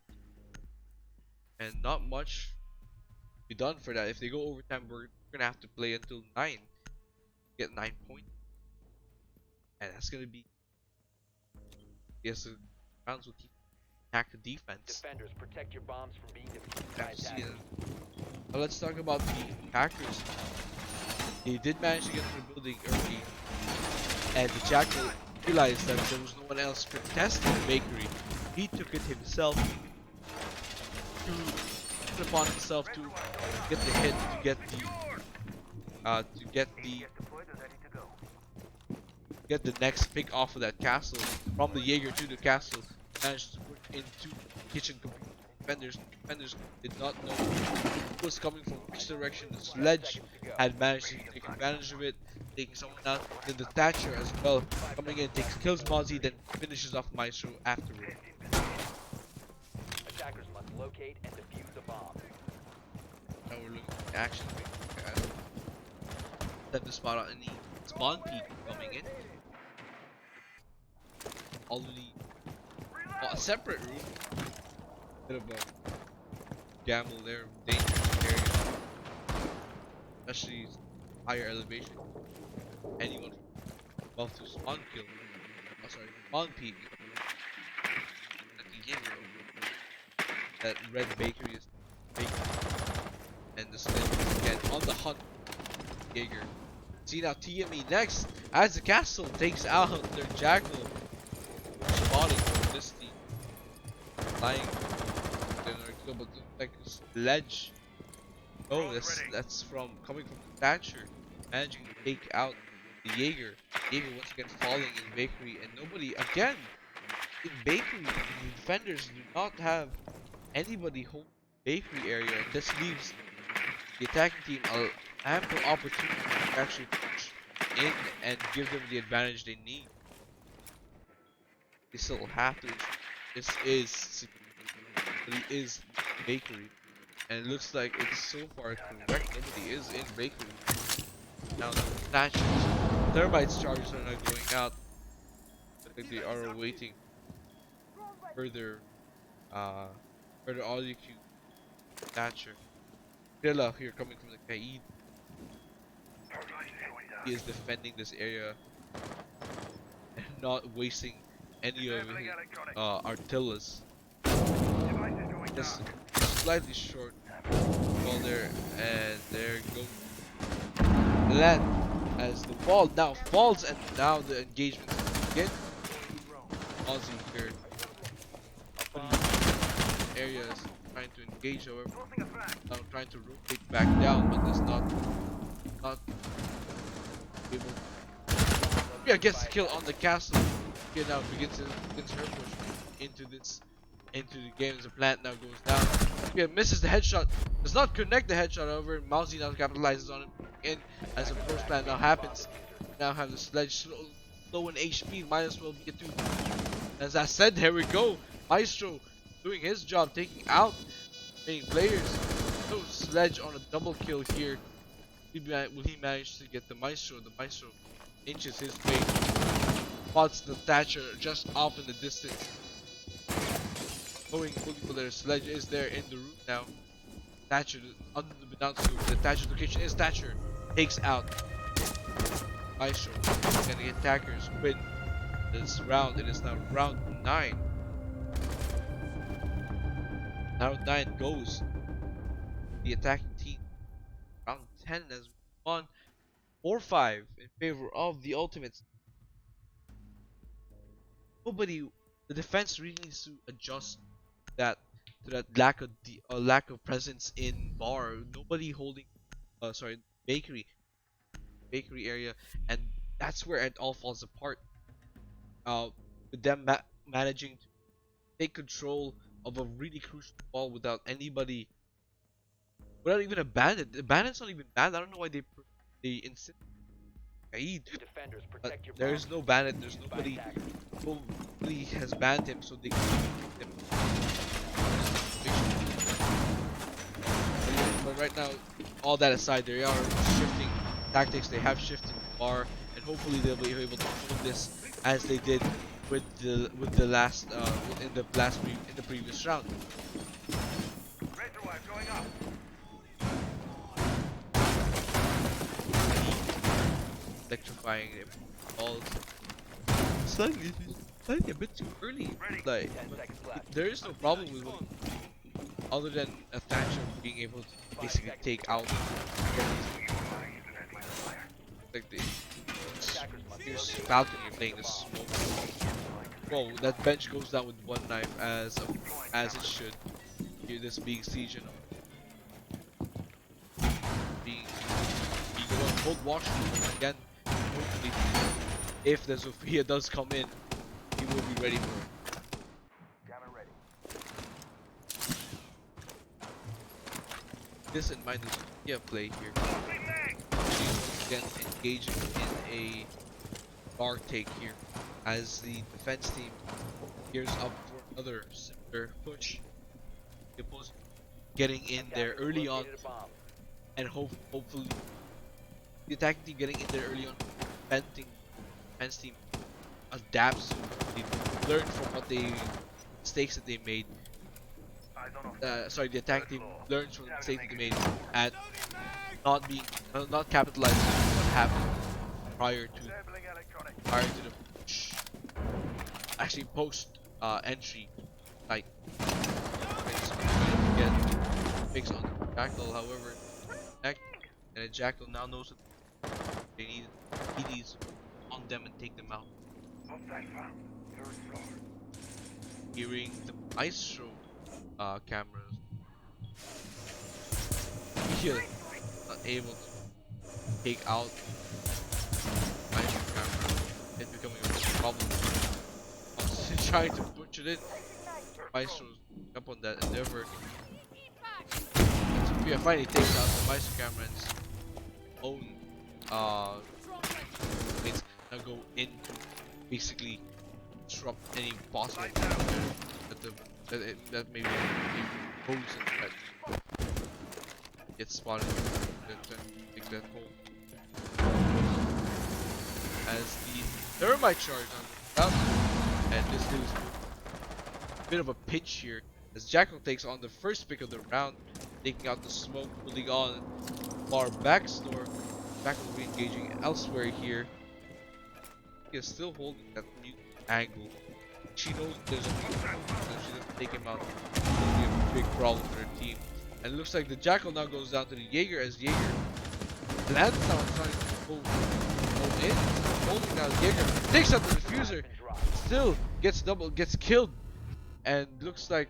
and not much to be done for that. If they go overtime, we're gonna have to play until 9, get 9 points, and that's gonna be, yes, the rounds will keep attack the defense. Defenders, protect your bombs from being defused by See attackers. Now let's talk about the attackers. They did manage to get to the building early, and the Jackal realized that there was no one else contesting the Bakery. He took it himself to put upon himself to get the hit, to get the next pick off of that castle. From the Jaeger to the castle, managed to put into kitchen defenders. Defenders did not know who was coming from which direction. The sledge had managed to take advantage of it, taking someone out. Then the Thatcher as well coming in, kills Mozzie, then finishes off Maestro afterward. Attackers must locate and defuse a bomb. Now we're looking at action. Set the spot on any spawn peak coming in. Already a separate room. Bit of a gamble there, dangerous area, especially higher elevation. Anyone above to spawn kill, spawn peak. That red bakery is baking, and the sledge is again on the hunt. Jaeger. See now TME next as the castle takes out their Jackal. Spotting from this team. Flying. But like ledge. Oh, that's from coming from the Thatcher, managing to take out the Jaeger. Jaeger once again falling in Bakery, and nobody again in Bakery. The defenders do not have anybody hold Bakery area. This leaves the attacking team an ample opportunity to actually push in and give them the advantage they need. They still have to. This is Bakery, and it looks like it's so far correct. Nobody is in Bakery. Now the Thatchers, Thermite's charges are not going out. I think they are awaiting further audio cue. Thatcher, Krilla here coming from the Kaid. He is defending this area and not wasting any of his artillers. Just slightly short ball there, and there goes Len as the ball now falls, and now the engagement again. Aussie here. Areas trying to engage, however, now trying to rotate back down, but it's not able. Yeah, gets the kill on the castle. Here now begins her push into the game as the plant now goes down. Yeah, misses the headshot. Does not connect the headshot, however. Mousy now capitalizes on it in as the first plant now happens. Now have the sledge low in HP, might as well be a 2. As I said, here we go. Maestro doing his job, taking out many players. So sledge on a double kill here. Will he manage to get the Maestro? The Maestro inches his way. Spots the Thatcher just off in the distance. Going fully their sledge is there in the room now. Thatcher, unbeknownst to the Thatcher's location is Thatcher. Takes out Maestro. And the attackers win this round. It is now round 9. Round 9 goes the attacking team. Round 10 has won 4-5 in favor of the Ultimates. Nobody, the defense really needs to adjust that to that lack of presence in bar. Nobody holding, sorry, bakery bakery area, and that's where it all falls apart. Uh, with them managing to take control of a really crucial ball without anybody, without even a bandit. The bandit's not even banned. I don't know why they insist Kaid, Defenders, but protect your there is bombs. no bandit. There's Defused by nobody attackers. who really has banned him, so they can kick him. But right now, all that aside, they are shifting tactics. They have shifted the bar, and hopefully they'll be able to hold this as they did with the last in the previous round. Going up. Electrifying balls slightly a bit too early. Like 10 seconds left. there is no problem with him, other than a Thatcher being able to basically take out like the here's Falcon here playing the smoke. Whoa, that bench goes down with one knife as it should. Here this being siege and being the one cold watch again. Hopefully, if the Sophia does come in, he will be ready for it. Jammer ready. This in mind, the Sophia play here. She's again engaging in a bar take here as the defense team gears up for another similar push. The opposing getting in there Attackers early on, located a bomb. and hopefully the attacking team getting in there early on, defense team adapts to they learn from what they mistakes that they made. Sorry, the attack team learns from the mistakes that they made at not capitalizing on what happened prior to the push. Actually, post entry, like get fix on the Jackal. However, and the Jackal now knows that they need EDs on them and take them out. Hearing the Maestro cameras, here not able to take out Maestro camera. It's becoming a problem. Trying to push it in. Maestro's up on that endeavor. Sophia finally takes out the Maestro camera and his own mates now go in to basically disrupt any possible that maybe pose that gets spotted that take that hole. As the thermite charge on the and this dude's a bit of a pinch here as Jackal takes on the first pick of the round, taking out the smoke, pulling on bar backstore. Jackal re-engaging elsewhere here. He is still holding that mute angle. She knows there's a mute, so she doesn't take him out. It's gonna be a big problem for her team. And it looks like the Jackal now goes down to the Jaeger as Jaeger lands now trying to go in. Holding down Jaeger, takes out the diffuser. Still gets killed, and looks like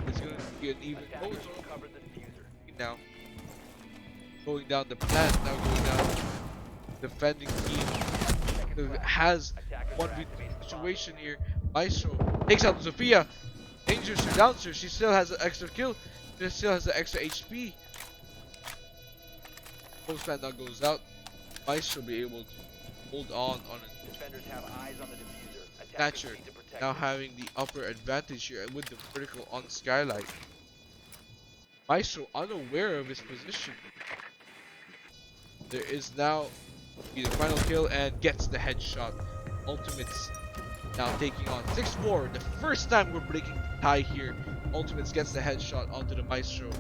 it's going to be an even now. Going down the plant, now going down. Defending team who has 1v2 situation here. Maestro takes out Sophia, injures her, downs her. She still has an extra kill. She still has the extra HP. Postman now goes out. Maestro be able to hold on it. Defenders have eyes on the diffuser. Thatcher now having the upper advantage here with the vertical on Skylight. Maestro unaware of his position. There is now the final kill and gets the headshot. Ultimates now taking on 6-4. The first time we're breaking the tie here. Ultimates gets the headshot onto the Maestro.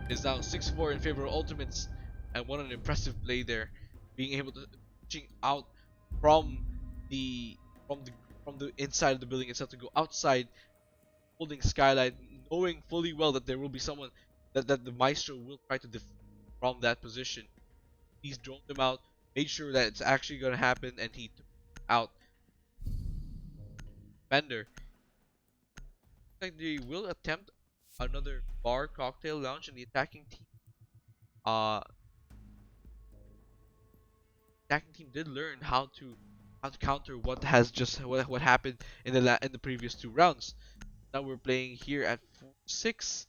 Is now 6-4 in favor of Ultimates, and what an impressive play there, being able to reaching out from the inside of the building itself to go outside holding Skylight, knowing fully well that there will be someone that the Maestro will try to defend from that position. He's droned them out, made sure that it's actually going to happen, and he took out Fender. Like they will attempt another bar cocktail lounge, and the uh attacking team did learn how to counter what happened in the previous 2 rounds. Now we're playing here at 4-6.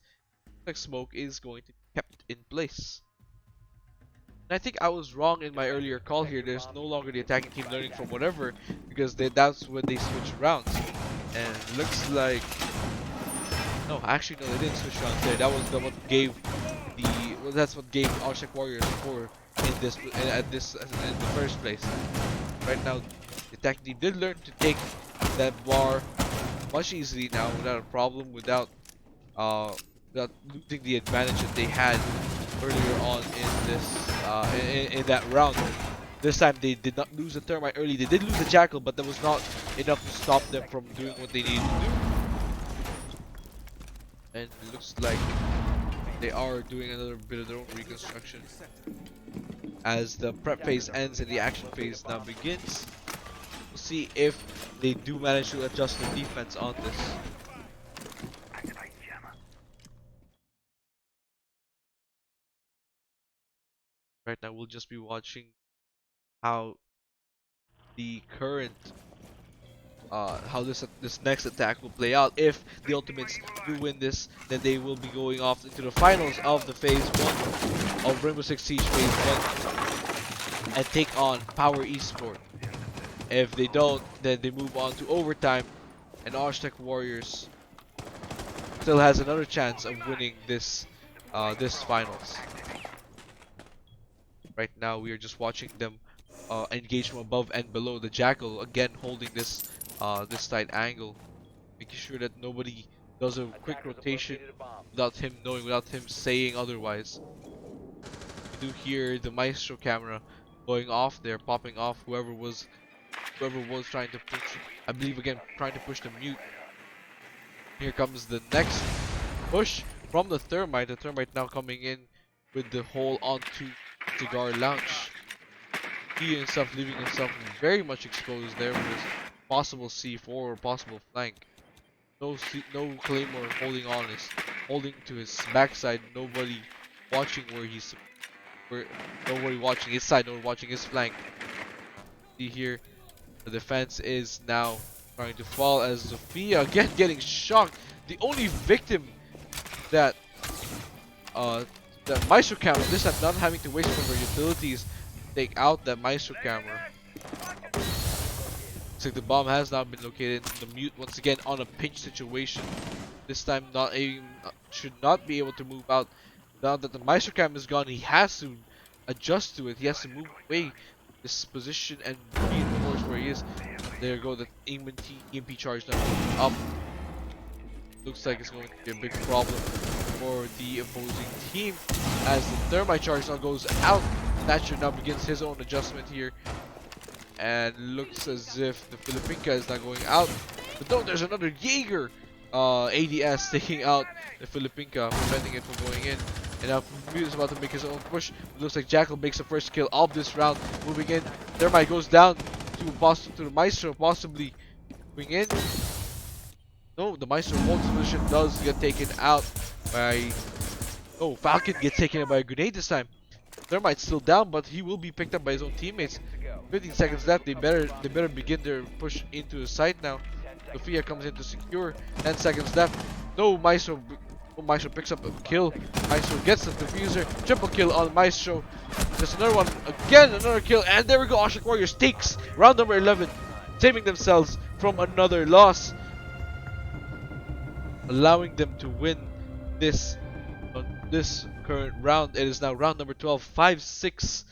Like smoke is going to be kept in place. And I think I was wrong in my earlier call here. There's no longer the attacking team learning from whatever, because that's when they switch rounds. And it looks like no, actually no, they didn't switch rounds there. That was what gave that's what gave Osh-Tekk Warriors score in the first place. Right now, the attacking team did learn to take that bar much easily now without a problem, without losing the advantage that they had earlier on in this in that round. This time they did not lose the Thermite early. They did lose the Jackal, but that was not enough to stop them from doing what they needed to do. And it looks like they are doing another bit of their own reconstruction as the prep phase ends and the action phase now begins. We'll see if they do manage to adjust the defense on this. Right now we'll just be watching how the current how this next attack will play out. If the Ultimates do win this, then they will be going off into the finals of the phase 1 of Rainbow Six Siege phase 1 and take on Power eSports. If they don't, then they move on to overtime, and Osh-Tekk Warriors still has another chance of winning this finals. Right now we are just watching them engage from above and below. The Jackal again holding this side angle, making sure that nobody does a quick rotation without him knowing, without him saying otherwise. You do hear the Maestro camera going off there, popping off whoever was trying to push, I believe again, trying to push the mute. Here comes the next push from the Thermite. The Thermite now coming in with the hole onto Cigar Lounge. He himself leaving himself very much exposed there with his possible C4 or possible flank. No Claymore holding to his backside. Nobody watching nobody watching his side, nobody watching his flank. See here, the defense is now trying to fall as Zofia again getting shocked. The only victim that Maestro camera, this time not having to waste one of her utilities to take out that Maestro camera. Looks like the bomb has now been located. The mute once again on a pinch situation. This time should not be able to move out. Now that the Maestro cam is gone, he has to adjust to it. He has to move away this position and reinforce where he is. There you go, the EMP charge now moving up. Looks like it's going to be a big problem for the opposing team as the Thermite charge now goes out. Thatcher now begins his own adjustment here, and looks as if the Filipinka is not going out. But no, there's another Jaeger ADS taking out the Filipinka, preventing it from going in. And now Mute is about to make his own push. It looks like Jackal makes the first kill of this round. Moving in, Thermite goes down to the Maestro, possibly moving in. No, the Maestro holds position, does get taken out by... Oh, Falcon gets taken out by a grenade this time. Thermite's still down, but he will be picked up by his own teammates. 15 seconds left. They better begin their push into the site now. Sophia comes in to secure. 10 seconds left. No, Maestro picks up a kill. Maestro gets the diffuser. Triple kill on Maestro. Just another one. Again, another kill. And there we go. Osh-Tekk Warriors takes round number 11, saving themselves from another loss, allowing them to win this current round. It is now round number 12, 5-6.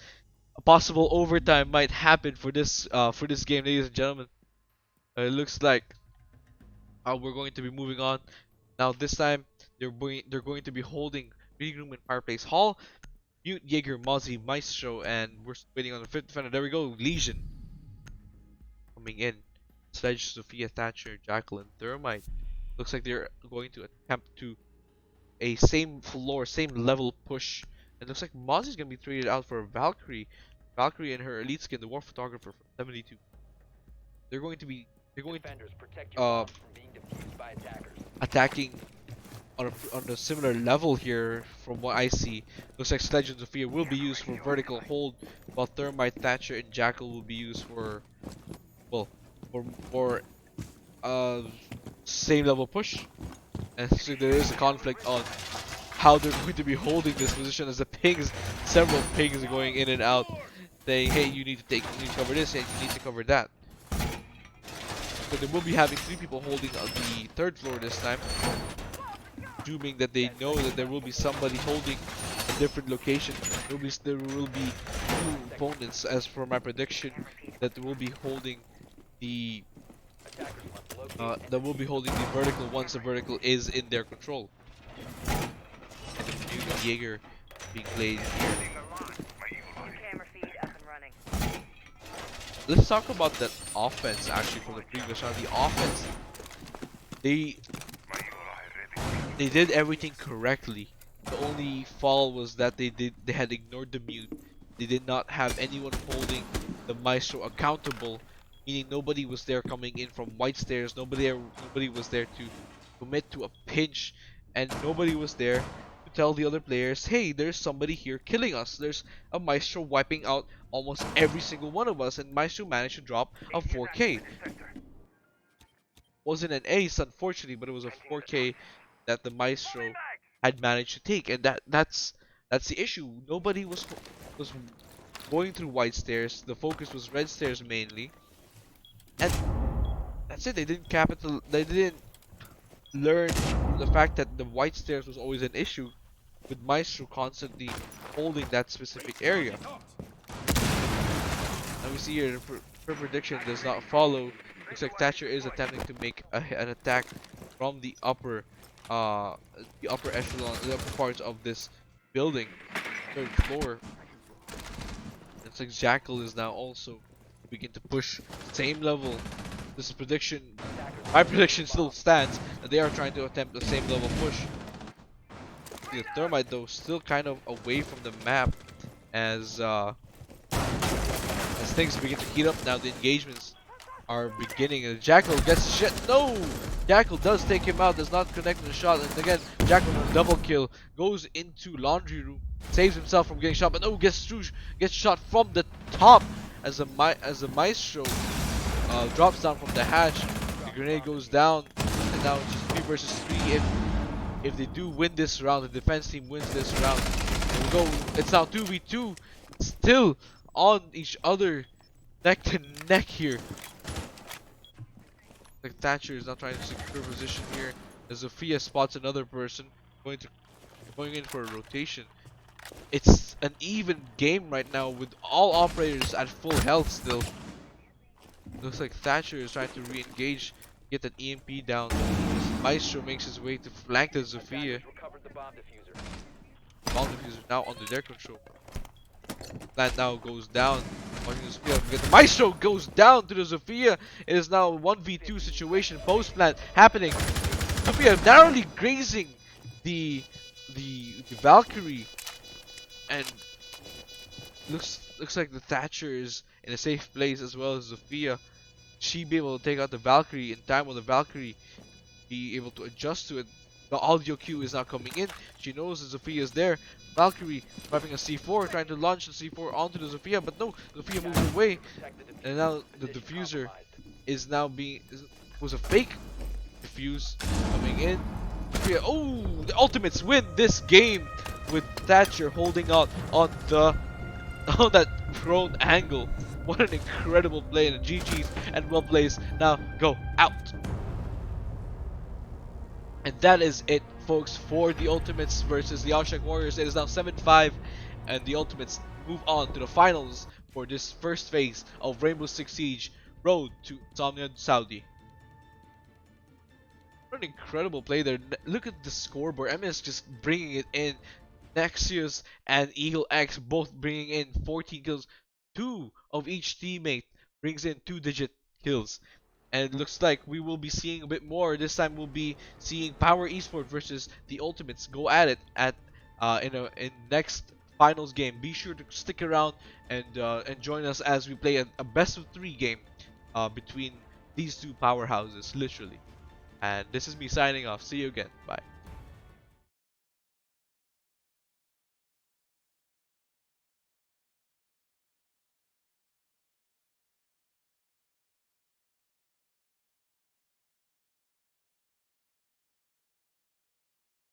A possible overtime might happen for this game, ladies and gentlemen. It looks like we're going to be moving on. Now this time they're going to be holding Reading Room in Fireplace Hall. Mute, Jaeger, Mozzie, Maestro, and we're waiting on the 5th defender. There we go, Legion coming in. Sledge, Sophia, Thatcher, Jackal, and Thermite. Looks like they're going to attempt to a same floor, same level push. And looks like Mozzie's gonna be traded out for Valkyrie. Valkyrie and her elite skin, the War Photographer from 72. They're going to be Defenders, protect your uh bombs from being defused by attackers. attacking on a similar level here from what I see. Looks like Sledge and Sophia will be used for vertical hold, while Thermite, Thatcher, and Jackal will be used for, well, for uh same level push. And so there is a conflict on how they're going to be holding this position as the pings, several pings are going in and out, saying, hey, you need to cover this, and you need to cover that. So they will be having 3 people holding on the 3rd floor this time, assuming that they know that there will be somebody holding a different location. There will be 2 opponents, as for my prediction, that will be holding the vertical once the vertical is in their control. And the new Jaeger being played here. Camera feed up and running. Let's talk about that offense actually from the previous round. The offense, they did everything correctly. The only fall was that they had ignored the mute. They did not have anyone holding the Maestro accountable, meaning nobody was there coming in from white stairs. Nobody was there to commit to a pinch, and nobody was there to tell the other players, hey, there's somebody here killing us. There's a Maestro wiping out almost every single one of us, and Maestro managed to drop a 4K. Wasn't an ace, unfortunately, but it was a 4K that the Maestro had managed to take, and that's the issue. Nobody was going through white stairs. The focus was red stairs mainly, and that's it. They didn't learn the fact that the white stairs was always an issue, with Maestro constantly holding that specific area. And we see here her prediction does not follow. Looks like Thatcher is attempting to make an attack from the upper echelon, the upper parts of this building, 3rd floor. It's like Jackal is now also begin to push same level. This prediction, my prediction still stands, that they are trying to attempt the same level push. The Thermite though still kind of away from the map as things begin to heat up now. The engagements are beginning, and Jackal gets shit. No! Jackal does take him out, does not connect with the shot, and again, Jackal with a double kill, goes into laundry room, saves himself from getting shot, but no, gets shot from the top as the Maestro drops down from the hatch. The grenade goes down, and now it's just 3 versus 3. If they do win this round, the defense team wins this round, it's now 2v2, still on each other, neck to neck here. Like Thatcher is now trying to secure position here, as Sophia spots another person going in for a rotation. It's an even game right now with all operators at full health still. Looks like Thatcher is trying to re-engage, get that EMP down. Maestro makes his way to flank the Sophia. Bomb diffuser now under their control. Plant now goes down. The Maestro goes down to the Sophia. It is now a 1v2 situation. Post plant happening. Sophia narrowly grazing the Valkyrie, and looks like the Thatcher is in a safe place as well as Sophia. She be able to take out the Valkyrie in time, while the Valkyrie be able to adjust to it. The audio cue is now coming in. She knows that Sophia is there. Valkyrie driving a C4, trying to launch the C4 onto the Sophia, but no, Sophia moves away, and now the diffuser is now was a fake diffuse coming in. Sophia, oh, the Ultimates win this game with Thatcher holding out on that prone angle. What an incredible play, and GG's and well placed. Now go out. And that is it, folks, for the Ultimates versus the Osh-Tekk Warriors. It is now 7-5, and the Ultimates move on to the finals for this first phase of Rainbow Six Siege Road to Insomnia, Saudi. What an incredible play there. Look at the scoreboard. MS just bringing it in. Nexius and Eagle X both bringing in 14 kills. 2 of each teammate brings in 2-digit kills. And it looks like we will be seeing a bit more. This time we'll be seeing Power Esports versus the Ultimates go at it at in next finals game. Be sure to stick around and join us as we play a best of 3 game between these two powerhouses, literally. And this is me signing off. See you again. Bye.